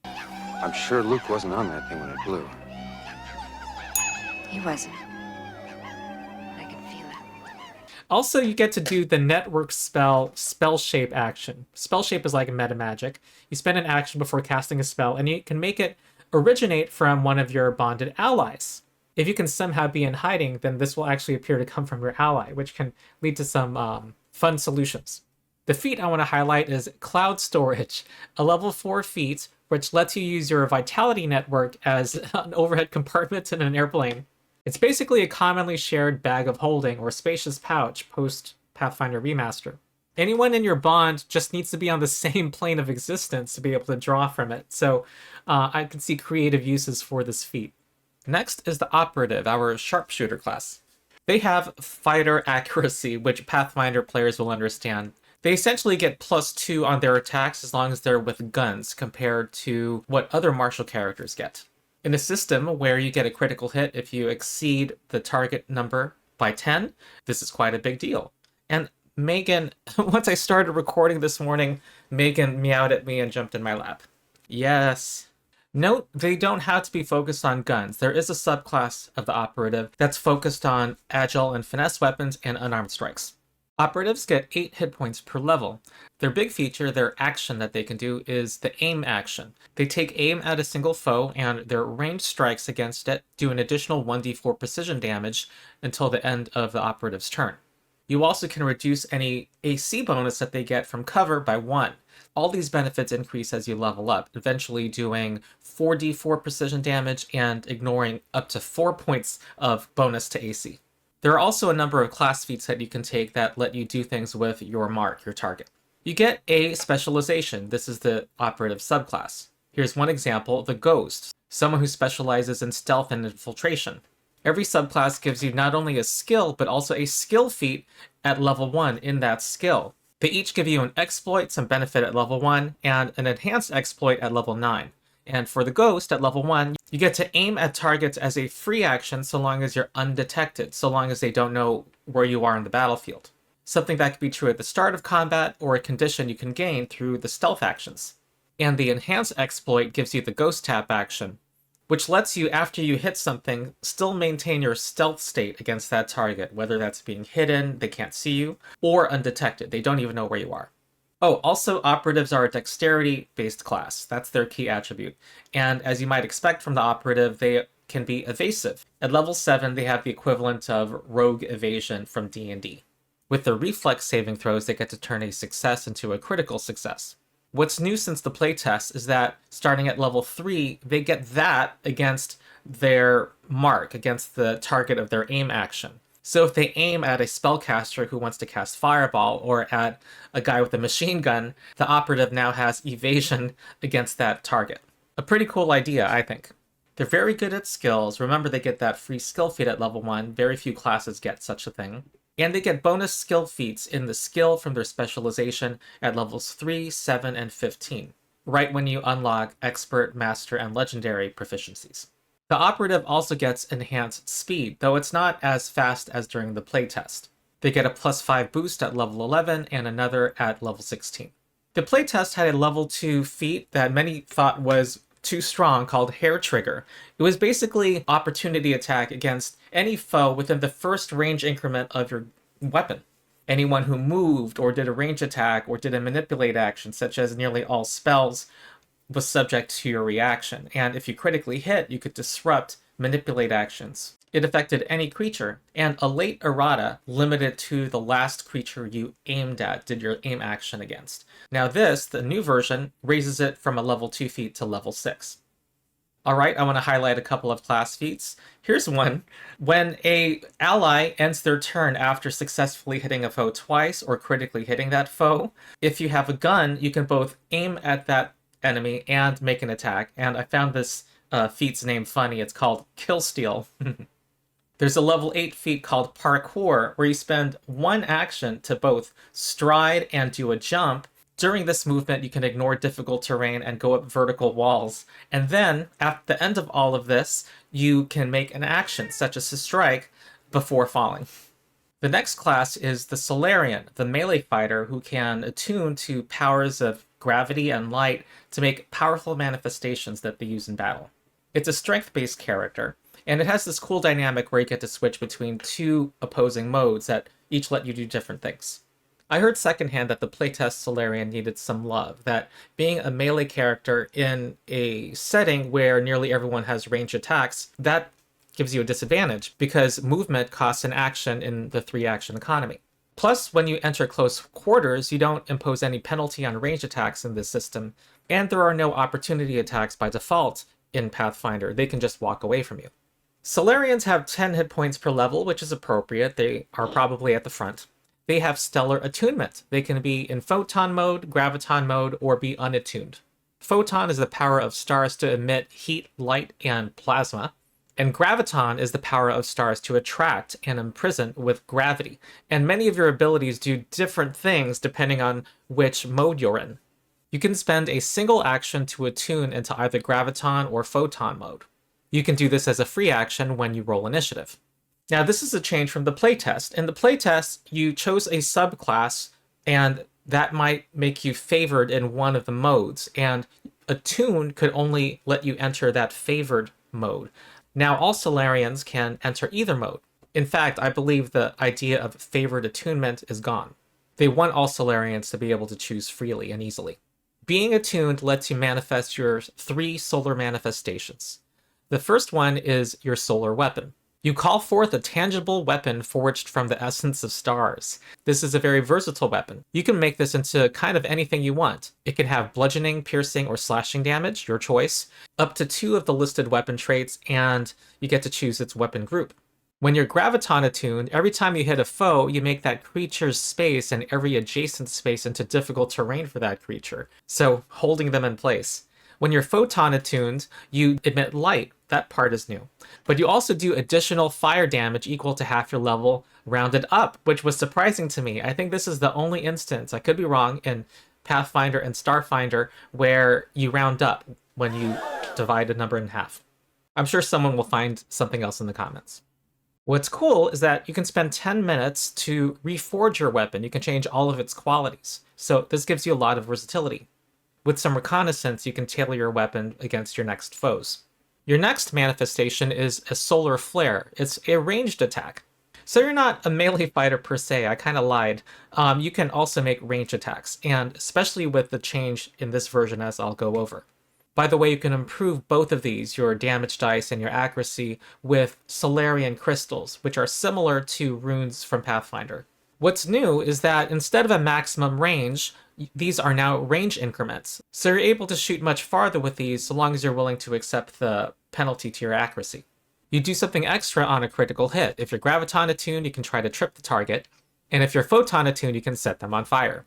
I'm sure Luke wasn't on that thing when it blew. He wasn't. I can feel it. Also, you get to do the network spell Shape action. Spell Shape is like a meta magic. You spend an action before casting a spell, and you can make it originate from one of your bonded allies. If you can somehow be in hiding, then this will actually appear to come from your ally, which can lead to some fun solutions. The feat I want to highlight is Cloud Storage, a level 4 feat which lets you use your Vitality Network as an overhead compartment in an airplane. It's basically a commonly shared bag of holding or spacious pouch post Pathfinder Remaster. Anyone in your bond just needs to be on the same plane of existence to be able to draw from it, so I can see creative uses for this feat. Next is the Operative, our sharpshooter class. They have fighter accuracy, which Pathfinder players will understand. They essentially get +2 on their attacks as long as they're with guns, compared to what other martial characters get. In a system where you get a critical hit if you exceed the target number by 10, this is quite a big deal. And Megan, once I started recording this morning, Megan meowed at me and jumped in my lap. Yes. Note, they don't have to be focused on guns. There is a subclass of the Operative that's focused on agile and finesse weapons and unarmed strikes. Operatives get 8 hit points per level. Their big feature, their action that they can do, is the aim action. They take aim at a single foe, and their ranged strikes against it do an additional 1d4 precision damage until the end of the operative's turn. You also can reduce any AC bonus that they get from cover by 1. All these benefits increase as you level up, eventually doing 4d4 precision damage and ignoring up to 4 points of bonus to AC. There are also a number of class feats that you can take that let you do things with your mark, your target. You get a specialization. This is the Operative subclass. Here's one example, the Ghost, someone who specializes in stealth and infiltration. Every subclass gives you not only a skill, but also a skill feat at level 1 in that skill. They each give you an exploit, some benefit at level 1, and an enhanced exploit at level 9. And for the Ghost, at level 1, you get to aim at targets as a free action so long as you're undetected, so long as they don't know where you are in the battlefield. Something that could be true at the start of combat, or a condition you can gain through the stealth actions. And the enhanced exploit gives you the Ghost Tap action, which lets you, after you hit something, still maintain your stealth state against that target, whether that's being hidden, they can't see you, or undetected, they don't even know where you are. Oh, also, Operatives are a dexterity-based class. That's their key attribute. And as you might expect from the Operative, they can be evasive. At level 7, they have the equivalent of rogue evasion from D&D. With their reflex saving throws, they get to turn a success into a critical success. What's new since the playtest is that, starting at level 3, they get that against their mark, against the target of their aim action. So if they aim at a spellcaster who wants to cast Fireball, or at a guy with a machine gun, the Operative now has evasion against that target. A pretty cool idea, I think. They're very good at skills. Remember, they get that free skill feat at level 1. Very few classes get such a thing. And they get bonus skill feats in the skill from their specialization at levels 3, 7, and 15, right when you unlock Expert, Master, and Legendary proficiencies. The Operative also gets enhanced speed, though it's not as fast as during the playtest. They get a +5 boost at level 11 and another at level 16. The playtest had a level 2 feat that many thought was too strong called Hair Trigger. It was basically opportunity attack against any foe within the first range increment of your weapon. Anyone who moved or did a range attack or did a manipulate action, such as nearly all spells, was subject to your reaction. And if you critically hit, you could disrupt manipulate actions. It affected any creature, and a late errata limited to the last creature you aimed at, did your aim action against. Now this, the new version, raises it from a level 2 feat to level 6. Alright, I want to highlight a couple of class feats. Here's one. When a ally ends their turn after successfully hitting a foe twice or critically hitting that foe, if you have a gun, you can both aim at that enemy and make an attack. And I found this feat's name funny. It's called Kill Steal. There's a level 8 feat called Parkour, where you spend one action to both stride and do a jump. During this movement, you can ignore difficult terrain and go up vertical walls. And then, at the end of all of this, you can make an action, such as a strike, before falling. The next class is the Solarian, the melee fighter who can attune to powers of gravity and light to make powerful manifestations that they use in battle. It's a strength-based character, and it has this cool dynamic where you get to switch between two opposing modes that each let you do different things. I heard secondhand that the playtest Solarian needed some love, that being a melee character in a setting where nearly everyone has ranged attacks, that gives you a disadvantage because movement costs an action in the 3-action economy. Plus, when you enter close quarters, you don't impose any penalty on range attacks in this system, and there are no opportunity attacks by default in Pathfinder. They can just walk away from you. Solarians have 10 hit points per level, which is appropriate. They are probably at the front. They have stellar attunement. They can be in photon mode, graviton mode, or be unattuned. Photon is the power of stars to emit heat, light, and plasma. And graviton is the power of stars to attract and imprison with gravity. And many of your abilities do different things depending on which mode you're in. You can spend a single action to attune into either graviton or photon mode. You can do this as a free action when you roll initiative. Now, this is a change from the playtest. In the playtest, you chose a subclass, and that might make you favored in one of the modes, and attune could only let you enter that favored mode. Now, all Solarians can enter either mode. In fact, I believe the idea of favored attunement is gone. They want all Solarians to be able to choose freely and easily. Being attuned lets you manifest your 3 solar manifestations. The first one is your solar weapon. You call forth a tangible weapon forged from the essence of stars. This is a very versatile weapon. You can make this into kind of anything you want. It can have bludgeoning, piercing, or slashing damage, your choice, up to 2 of the listed weapon traits, and you get to choose its weapon group. When you're graviton attuned, every time you hit a foe, you make that creature's space and every adjacent space into difficult terrain for that creature, so holding them in place. When you're photon attuned, you emit light. That part is new. But you also do additional fire damage equal to half your level rounded up, which was surprising to me. I think this is the only instance, I could be wrong, in Pathfinder and Starfinder where you round up when you divide a number in half. I'm sure someone will find something else in the comments. What's cool is that you can spend 10 minutes to reforge your weapon. You can change all of its qualities. So this gives you a lot of versatility. With some reconnaissance, you can tailor your weapon against your next foes. Your next manifestation is a solar flare. It's a ranged attack. So you're not a melee fighter per se, I kind of lied. You can also make ranged attacks, and especially with the change in this version as I'll go over. By the way, you can improve both of these, your damage dice and your accuracy, with Solarian crystals, which are similar to runes from Pathfinder. What's new is that instead of a maximum range, these are now range increments. So you're able to shoot much farther with these so long as you're willing to accept the penalty to your accuracy. You do something extra on a critical hit. If you're graviton attuned, you can try to trip the target, and if you're photon attuned, you can set them on fire.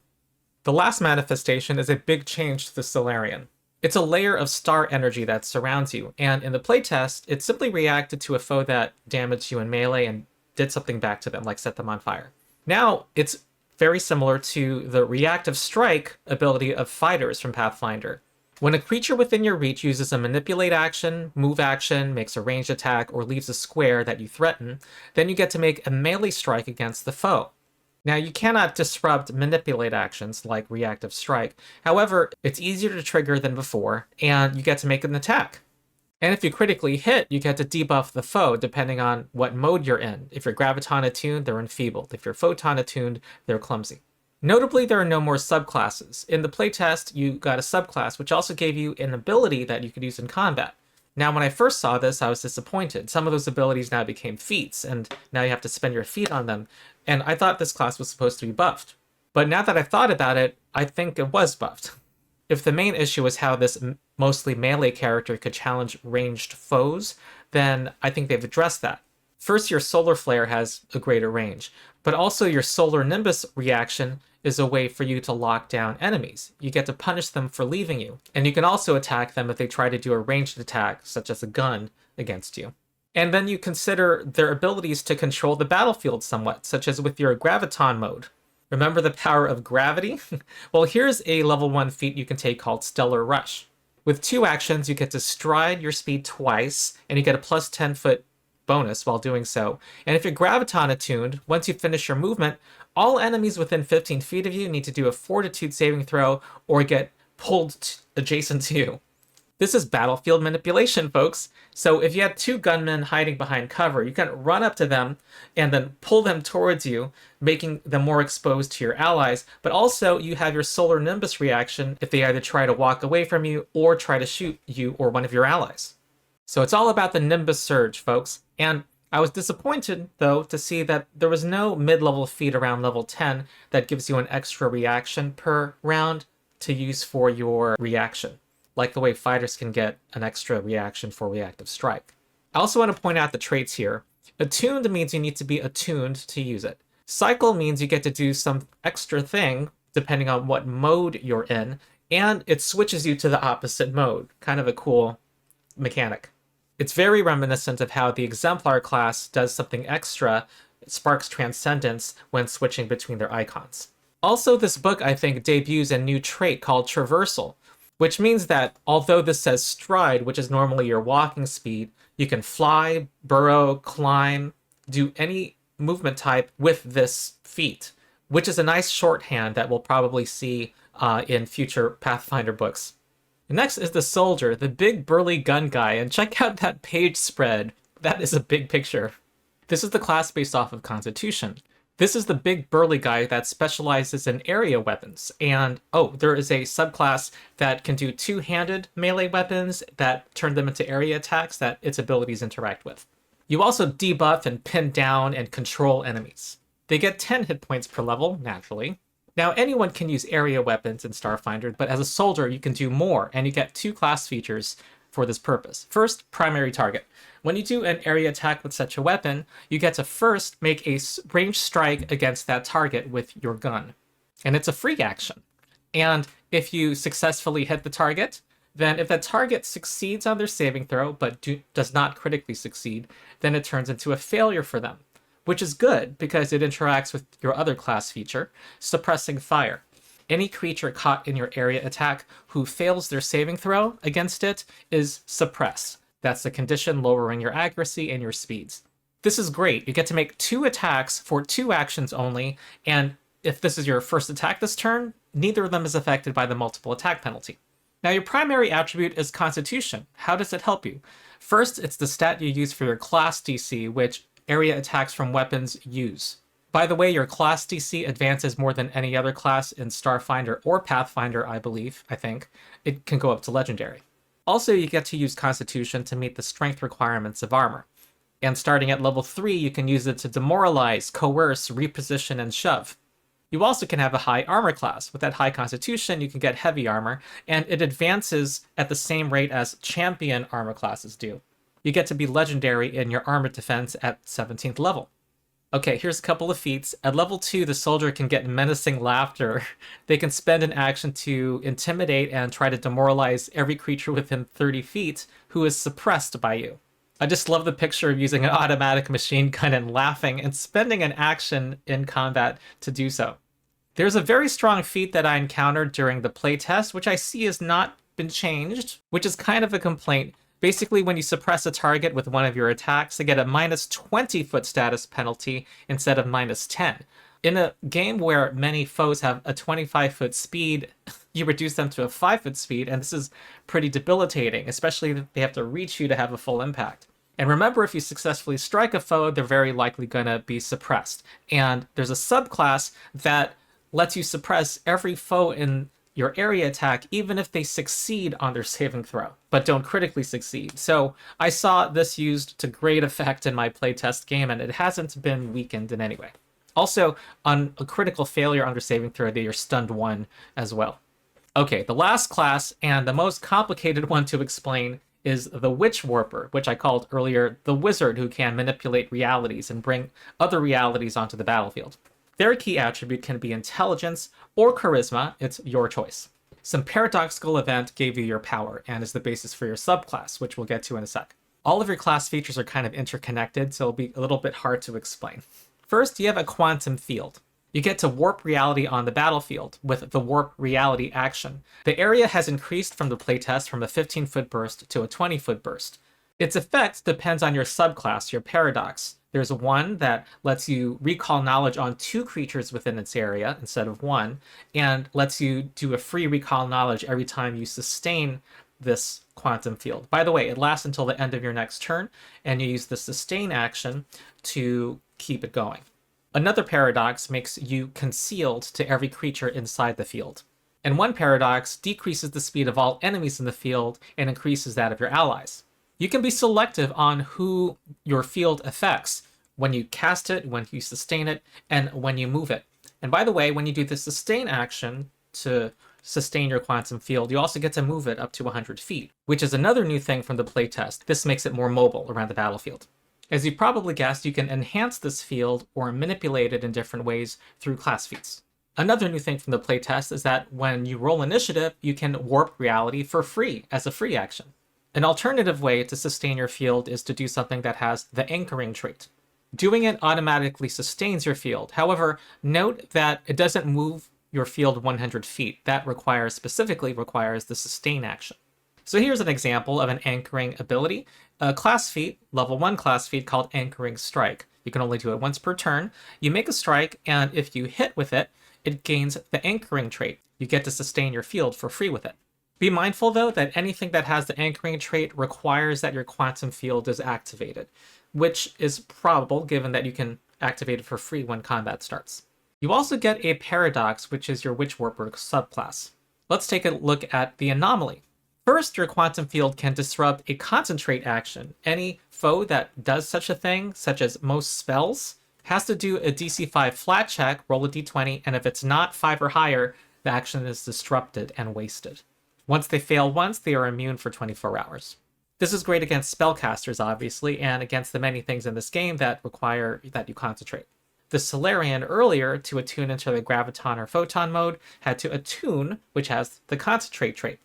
The last manifestation is a big change to the Solarian. It's a layer of star energy that surrounds you, and in the playtest, it simply reacted to a foe that damaged you in melee and did something back to them, like set them on fire. Now, it's very similar to the reactive strike ability of fighters from Pathfinder. When a creature within your reach uses a manipulate action, move action, makes a ranged attack, or leaves a square that you threaten, then you get to make a melee strike against the foe. Now, you cannot disrupt manipulate actions like reactive strike. However, it's easier to trigger than before, and you get to make an attack. And if you critically hit, you get to debuff the foe depending on what mode you're in. If you're graviton attuned, they're enfeebled. If you're photon attuned, they're clumsy. Notably, there are no more subclasses. In the playtest, you got a subclass, which also gave you an ability that you could use in combat. Now, when I first saw this, I was disappointed. Some of those abilities now became feats, and now you have to spend your feat on them. And I thought this class was supposed to be buffed. But now that I've thought about it, I think it was buffed. If the main issue is how this mostly melee character could challenge ranged foes, then I think they've addressed that. First, your Solar Flare has a greater range, but also your Solar Nimbus reaction is a way for you to lock down enemies. You get to punish them for leaving you, and you can also attack them if they try to do a ranged attack, such as a gun, against you. And then you consider their abilities to control the battlefield somewhat, such as with your Graviton mode. Remember the power of gravity? Well, here's a level 1 feat you can take called Stellar Rush. With 2 actions, you get to stride your speed twice, and you get a plus 10 foot bonus while doing so. And if you're Graviton attuned, once you finish your movement, all enemies within 15 feet of you need to do a Fortitude saving throw or get pulled adjacent to you. This is battlefield manipulation, folks. So if you had 2 gunmen hiding behind cover, you can run up to them and then pull them towards you, making them more exposed to your allies. But also, you have your Solar Nimbus reaction if they either try to walk away from you or try to shoot you or one of your allies. So it's all about the Nimbus Surge, folks. And I was disappointed, though, to see that there was no mid-level feat around level 10 that gives you an extra reaction per round to use for your reaction, like the way fighters can get an extra reaction for reactive strike. I also want to point out the traits here. Attuned means you need to be attuned to use it. Cycle means you get to do some extra thing depending on what mode you're in, and it switches you to the opposite mode. Kind of a cool mechanic. It's very reminiscent of how the Exemplar class does something extra. It sparks Transcendence when switching between their icons. Also, this book, I think, debuts a new trait called Traversal, which means that although this says stride, which is normally your walking speed, you can fly, burrow, climb, do any movement type with this feat, which is a nice shorthand that we'll probably see in future Pathfinder books. Next is the soldier, the big burly gun guy, and check out that page spread. That is a big picture. This is the class based off of Constitution. This is the big burly guy that specializes in area weapons, and there is a subclass that can do 2-handed melee weapons that turn them into area attacks that its abilities interact with. You also debuff and pin down and control enemies. They get 10 hit points per level, naturally. Now, anyone can use area weapons in Starfinder, but as a soldier, you can do more, and you get 2 class features for this purpose. First, primary target. When you do an area attack with such a weapon, you get to first make a ranged strike against that target with your gun. And it's a free action. And if you successfully hit the target, then if that target succeeds on their saving throw, but does not critically succeed, then it turns into a failure for them, which is good because it interacts with your other class feature, suppressing fire. Any creature caught in your area attack who fails their saving throw against it is suppressed. That's the condition lowering your accuracy and your speeds. This is great. You get to make 2 attacks for 2 actions only, and if this is your first attack this turn, neither of them is affected by the multiple attack penalty. Now, your primary attribute is Constitution. How does it help you? First, it's the stat you use for your class DC, which area attacks from weapons use. By the way, your class DC advances more than any other class in Starfinder or Pathfinder, I think. It can go up to Legendary. Also, you get to use Constitution to meet the strength requirements of armor. And starting at level 3, you can use it to demoralize, coerce, reposition, and shove. You also can have a high armor class. With that high Constitution, you can get heavy armor, and it advances at the same rate as champion armor classes do. You get to be legendary in your armor defense at 17th level. Okay, here's a couple of feats. At level 2, the soldier can get menacing laughter. They can spend an action to intimidate and try to demoralize every creature within 30 feet who is suppressed by you. I just love the picture of using an automatic machine gun and laughing and spending an action in combat to do so. There's a very strong feat that I encountered during the playtest, which I see has not been changed, which is kind of a complaint. Basically, when you suppress a target with one of your attacks, they get a minus 20 foot status penalty instead of minus 10. In a game where many foes have a 25 foot speed, you reduce them to a 5 foot speed, and this is pretty debilitating, especially if they have to reach you to have a full impact. And remember, if you successfully strike a foe, they're very likely going to be suppressed. And there's a subclass that lets you suppress every foe in your area attack, even if they succeed on their saving throw, but don't critically succeed. So I saw this used to great effect in my playtest game, and it hasn't been weakened in any way. Also, on a critical failure on their saving throw, they are stunned 1 as well. Okay, the last class, and the most complicated one to explain, is the Witchwarper, which I called earlier the wizard who can manipulate realities and bring other realities onto the battlefield. Their key attribute can be intelligence or charisma, it's your choice. Some paradoxical event gave you your power and is the basis for your subclass, which we'll get to in a sec. All of your class features are kind of interconnected, so it'll be a little bit hard to explain. First, you have a quantum field. You get to warp reality on the battlefield with the warp reality action. The area has increased from the playtest from a 15-foot burst to a 20-foot burst. Its effect depends on your subclass, your paradox. There's one that lets you recall knowledge on 2 creatures within its area instead of 1, and lets you do a free recall knowledge every time you sustain this quantum field. By the way, it lasts until the end of your next turn, and you use the sustain action to keep it going. Another paradox makes you concealed to every creature inside the field. And one paradox decreases the speed of all enemies in the field and increases that of your allies. You can be selective on who your field affects when you cast it, when you sustain it, and when you move it. And by the way, when you do the sustain action to sustain your quantum field, you also get to move it up to 100 feet, which is another new thing from the playtest. This makes it more mobile around the battlefield. As you probably guessed, you can enhance this field or manipulate it in different ways through class feats. Another new thing from the playtest is that when you roll initiative, you can warp reality for free as a free action. An alternative way to sustain your field is to do something that has the anchoring trait. Doing it automatically sustains your field. However, note that it doesn't move your field 100 feet. That specifically requires the sustain action. So here's an example of an anchoring ability. A class feat, level 1 class feat called Anchoring Strike. You can only do it once per turn. You make a strike, and if you hit with it, it gains the anchoring trait. You get to sustain your field for free with it. Be mindful, though, that anything that has the anchoring trait requires that your quantum field is activated, which is probable given that you can activate it for free when combat starts. You also get a paradox, which is your Witchwarper subclass. Let's take a look at the anomaly. First, your quantum field can disrupt a concentrate action. Any foe that does such a thing, such as most spells, has to do a DC 5 flat check, roll a d20, and if it's not 5 or higher, the action is disrupted and wasted. Once they fail once, they are immune for 24 hours. This is great against spellcasters, obviously, and against the many things in this game that require that you concentrate. The Solarian earlier, to attune into the graviton or photon mode, had to attune, which has the concentrate trait.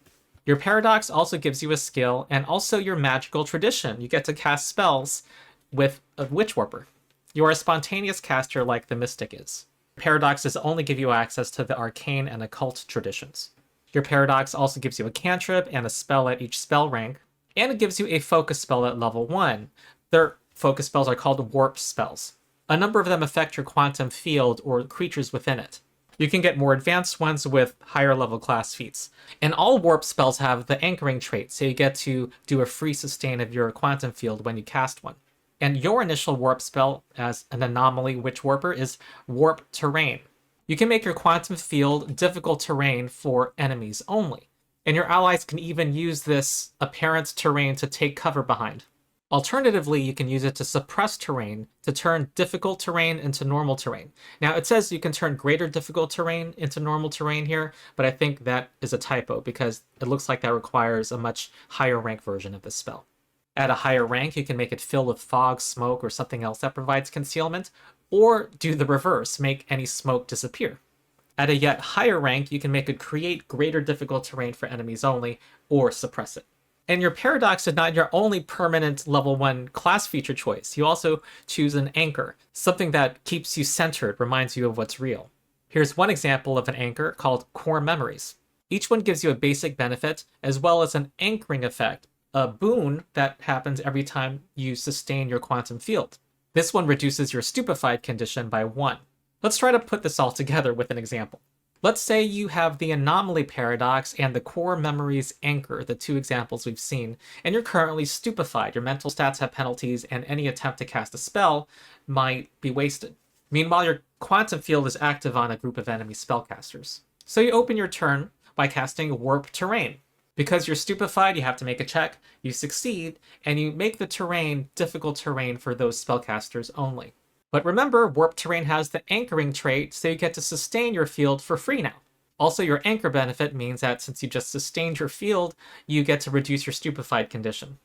Your paradox also gives you a skill, and also your magical tradition. You get to cast spells with a Witchwarper. You are a spontaneous caster like the Mystic is. Paradoxes only give you access to the arcane and occult traditions. Your paradox also gives you a cantrip and a spell at each spell rank, and it gives you a focus spell at level 1. Their focus spells are called warp spells. A number of them affect your quantum field or creatures within it. You can get more advanced ones with higher level class feats. And all warp spells have the anchoring trait, so you get to do a free sustain of your quantum field when you cast one. And your initial warp spell as an anomaly Witchwarper is Warp Terrain. You can make your quantum field difficult terrain for enemies only, and your allies can even use this apparent terrain to take cover behind. Alternatively, you can use it to suppress terrain, to turn difficult terrain into normal terrain. Now, it says you can turn greater difficult terrain into normal terrain here, but I think that is a typo because it looks like that requires a much higher rank version of this spell. At a higher rank, you can make it fill with fog, smoke, or something else that provides concealment, or do the reverse, make any smoke disappear. At a yet higher rank, you can make it create greater difficult terrain for enemies only, or suppress it. And your paradox is not your only permanent level 1 class feature choice. You also choose an anchor, something that keeps you centered, reminds you of what's real. Here's one example of an anchor called Core Memories. Each one gives you a basic benefit, as well as an anchoring effect, a boon that happens every time you sustain your quantum field. This one reduces your stupefied condition by 1. Let's try to put this all together with an example. Let's say you have the anomaly paradox and the core memories anchor, the two examples we've seen, and you're currently stupefied. Your mental stats have penalties, and any attempt to cast a spell might be wasted. Meanwhile, your quantum field is active on a group of enemy spellcasters. So you open your turn by casting Warp Terrain. Because you're stupefied, you have to make a check, you succeed, and you make the terrain difficult terrain for those spellcasters only. But remember, Warp Terrain has the anchoring trait, so you get to sustain your field for free now. Also, your anchor benefit means that since you just sustained your field, you get to reduce your stupefied condition.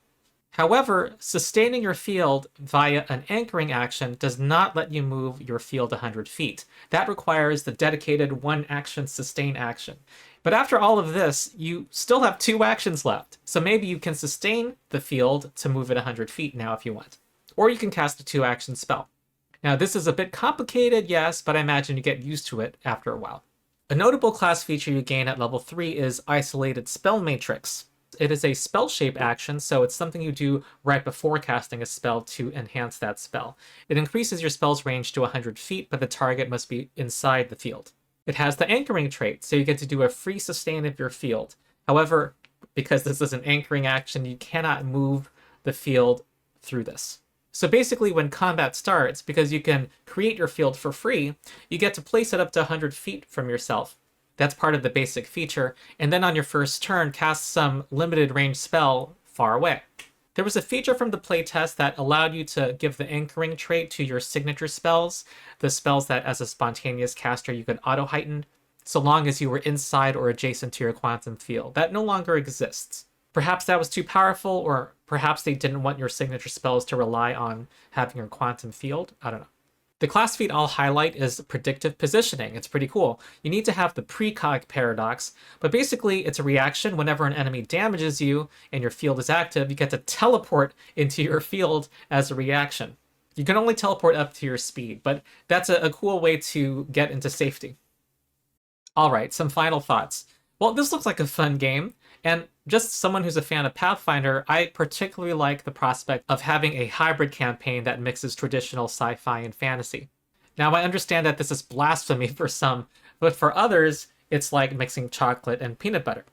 However, sustaining your field via an anchoring action does not let you move your field 100 feet. That requires the dedicated one action sustain action. But after all of this, you still have 2 actions left. So maybe you can sustain the field to move it 100 feet now if you want. Or you can cast a 2-action spell. Now this is a bit complicated, yes, but I imagine you get used to it after a while. A notable class feature you gain at level 3 is Isolated Spell Matrix. It is a spell shape action, so it's something you do right before casting a spell to enhance that spell. It increases your spell's range to 100 feet, but the target must be inside the field. It has the anchoring trait, so you get to do a free sustain of your field. However, because this is an anchoring action, you cannot move the field through this. So basically when combat starts, because you can create your field for free, you get to place it up to 100 feet from yourself. That's part of the basic feature, and then on your first turn, cast some limited range spell far away. There was a feature from the playtest that allowed you to give the anchoring trait to your signature spells, the spells that as a spontaneous caster you could auto-heighten, so long as you were inside or adjacent to your quantum field. That no longer exists. Perhaps that was too powerful, or perhaps they didn't want your signature spells to rely on having your quantum field. I don't know. The class feat I'll highlight is predictive positioning. It's pretty cool. You need to have the precog paradox, but basically it's a reaction whenever an enemy damages you and your field is active, you get to teleport into your field as a reaction. You can only teleport up to your speed, but that's a cool way to get into safety. Alright, some final thoughts. Well, this looks like a fun game, and just someone who's a fan of Pathfinder, I particularly like the prospect of having a hybrid campaign that mixes traditional sci-fi and fantasy. Now, I understand that this is blasphemy for some, but for others, it's like mixing chocolate and peanut butter.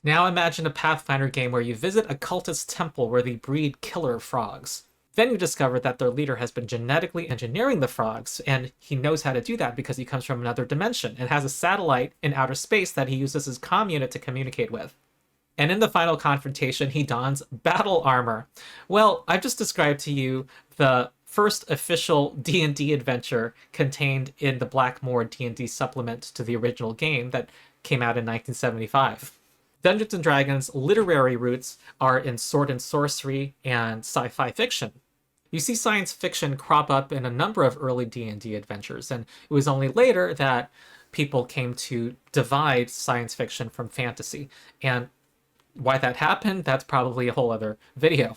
Now imagine a Pathfinder game where you visit a cultist temple where they breed killer frogs. Then you discover that their leader has been genetically engineering the frogs, and he knows how to do that because he comes from another dimension and has a satellite in outer space that he uses his comm unit to communicate with. And in the final confrontation, he dons battle armor. Well, I've just described to you the first official D&D adventure contained in the Blackmore D&D supplement to the original game that came out in 1975. Dungeons & Dragons' literary roots are in sword and sorcery and sci-fi fiction. You see science fiction crop up in a number of early D&D adventures, and it was only later that people came to divide science fiction from fantasy. And why that happened, that's probably a whole other video.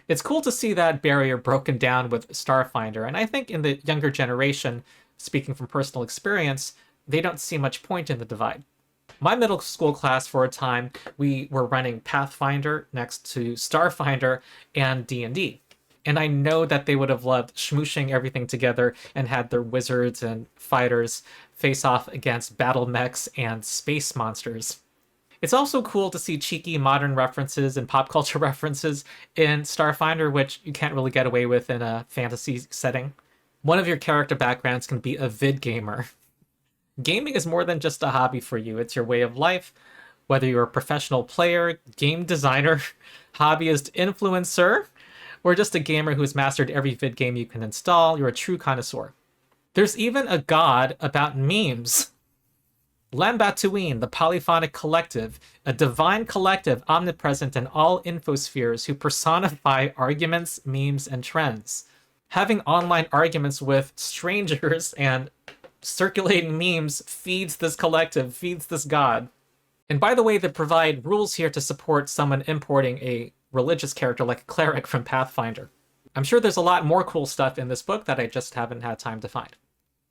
It's cool to see that barrier broken down with Starfinder, and I think in the younger generation, speaking from personal experience, they don't see much point in the divide. My middle school class for a time, we were running Pathfinder next to Starfinder and D&D. And I know that they would have loved smooshing everything together and had their wizards and fighters face off against battle mechs and space monsters. It's also cool to see cheeky modern references and pop culture references in Starfinder, which you can't really get away with in a fantasy setting. One of your character backgrounds can be a vid gamer. Gaming is more than just a hobby for you. It's your way of life. Whether you're a professional player, game designer, hobbyist, influencer, or just a gamer who has mastered every vid game you can install, you're a true connoisseur. There's even a god about memes. Lambatuine, the polyphonic collective, a divine collective omnipresent in all infospheres who personify arguments, memes, and trends. Having online arguments with strangers and circulating memes feeds this collective, feeds this god. And by the way, they provide rules here to support someone importing a religious character like a cleric from Pathfinder. I'm sure there's a lot more cool stuff in this book that I just haven't had time to find.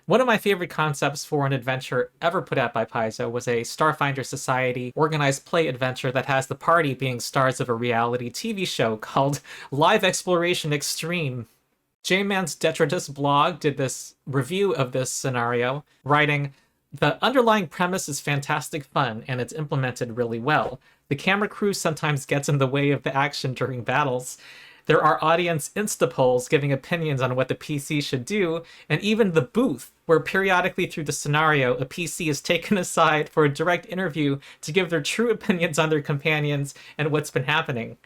One of my favorite concepts for an adventure ever put out by Paizo was a Starfinder Society organized play adventure that has the party being stars of a reality TV show called Live Exploration Extreme. J-Man's Detritus blog did this review of this scenario, writing, "The underlying premise is fantastic fun, and it's implemented really well. The camera crew sometimes gets in the way of the action during battles. There are audience insta-polls giving opinions on what the PC should do, and even the booth, where periodically through the scenario, a PC is taken aside for a direct interview to give their true opinions on their companions and what's been happening.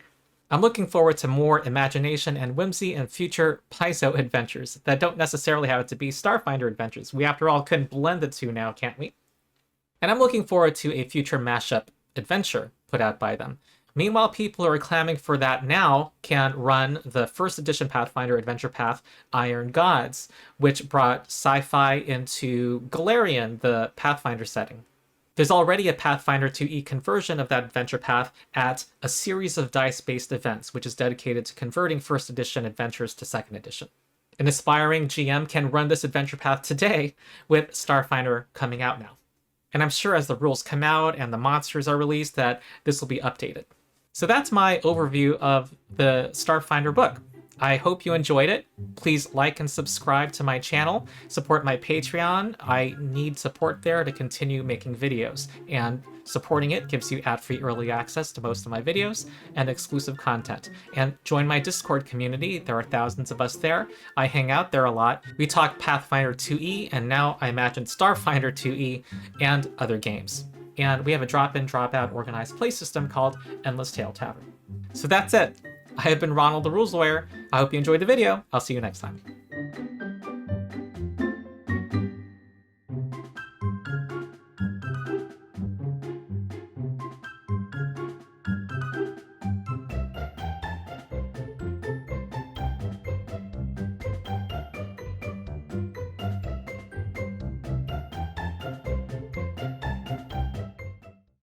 I'm looking forward to more imagination and whimsy and future Paizo adventures that don't necessarily have to be Starfinder adventures. We, after all, can blend the two now, can't we? And I'm looking forward to a future mashup adventure put out by them. Meanwhile, people who are clamming for that now can run the first edition Pathfinder adventure path, Iron Gods, which brought sci-fi into Galarian, the Pathfinder setting. There's already a Pathfinder 2e conversion of that adventure path at a series of dice-based events, which is dedicated to converting first edition adventures to second edition. An aspiring GM can run this adventure path today with Starfinder coming out now. And I'm sure as the rules come out and the monsters are released that this will be updated. So that's my overview of the Starfinder book. I hope you enjoyed it. Please like and subscribe to my channel. Support my Patreon. I need support there to continue making videos. And supporting it gives you ad-free early access to most of my videos and exclusive content. And join my Discord community. There are thousands of us there. I hang out there a lot. We talk Pathfinder 2e, and now I imagine Starfinder 2e and other games. And we have a drop-in, drop-out organized play system called Endless Tale Tavern. So that's it. I have been Ronald the Rules Lawyer. I hope you enjoyed the video. I'll see you next time.